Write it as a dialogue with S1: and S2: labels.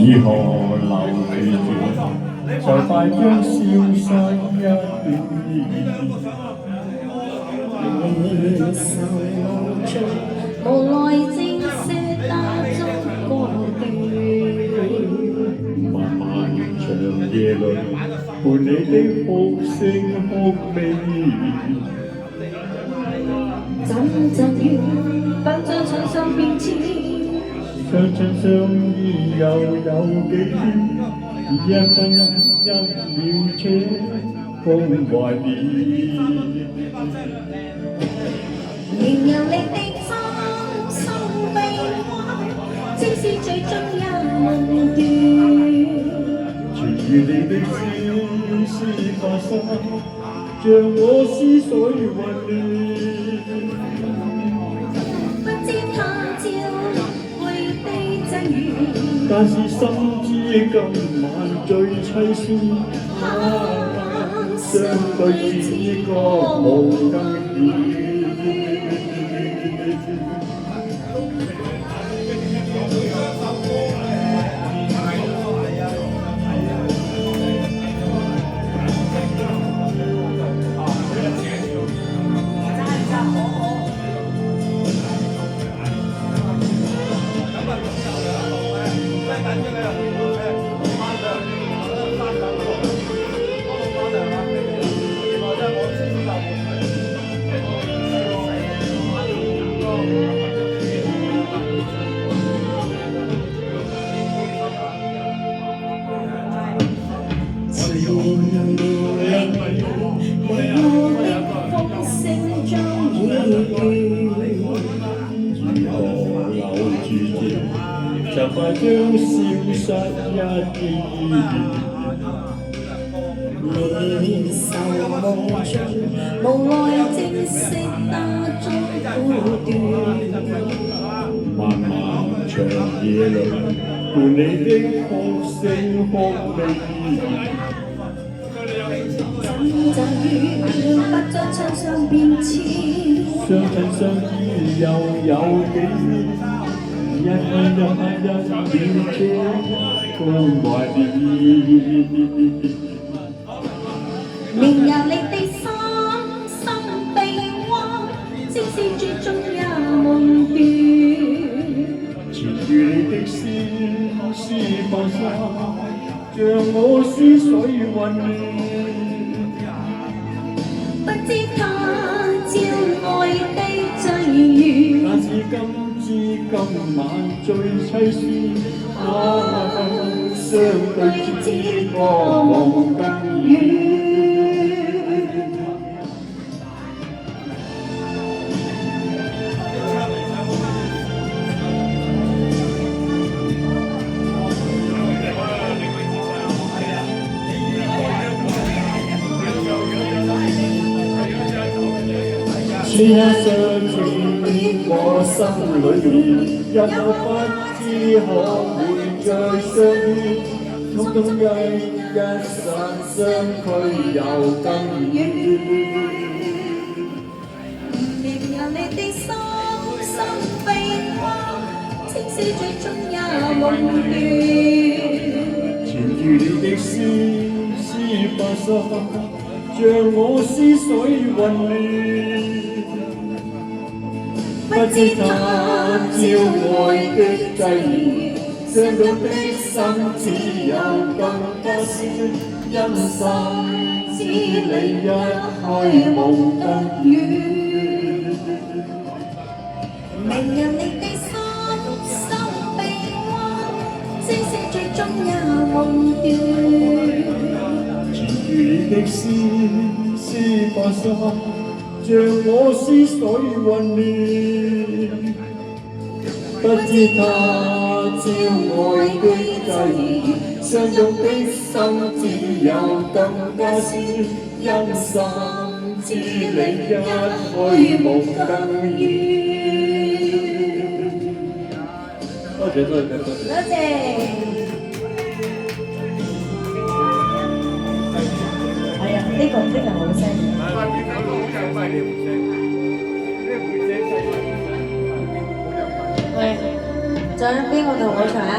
S1: 為何留住就快將消失一點。
S2: 年受無盡，無奈正式打中過
S1: 漫漫長夜裏，伴你的哭聲哭悲。
S2: 陣陣雨，不將牆上變遷。
S1: 相親相依又有幾天？一分一秒且空懷念。
S2: 仍有你的心心悲哀，即使最終也夢斷。
S1: 傳於你的絲絲發生，像我思緒混亂。
S2: 不知他朝會的際遇，
S1: 但是心知今晚最凄酸。相對此歌無更遠。就快將消失一點。
S2: 年受無盡，無奈正式打中苦斷。
S1: 漫漫長夜裏，伴你的哭聲哭悲。
S2: 陣陣雨，不將牆上變遷。
S1: 相親相依又有幾天？一分一秒且空懷念。
S2: 仍有你的心心悲哀，即使最終也夢斷。
S1: 纏於你的絲絲放生，像我思緒混亂。
S2: 不知他朝愛的際遇，
S1: 但是今晚最凄酸。相對此歌無更遠。此刻相見於我心裏面，又不知可會再相遇，匆匆一剎相距又更遠。
S2: 仍有你的心心悲哀，即使最終也夢斷。
S1: 纏於你的絲絲發生，像我思緒混亂。不知他朝愛的際遇，相懂的心只有更加酸。因心知你一去無更遠。
S2: 明日你的心心悲哀，即使最終也夢斷。
S1: 纏於你的絲絲發生，像我思緒混亂。不知他朝愛的際遇，相擁的心只有更加酸。因心知你一去無更遠。多謝。
S2: 多謝。係啊，呢個好聲。喂，仲有邊個同我唱啊？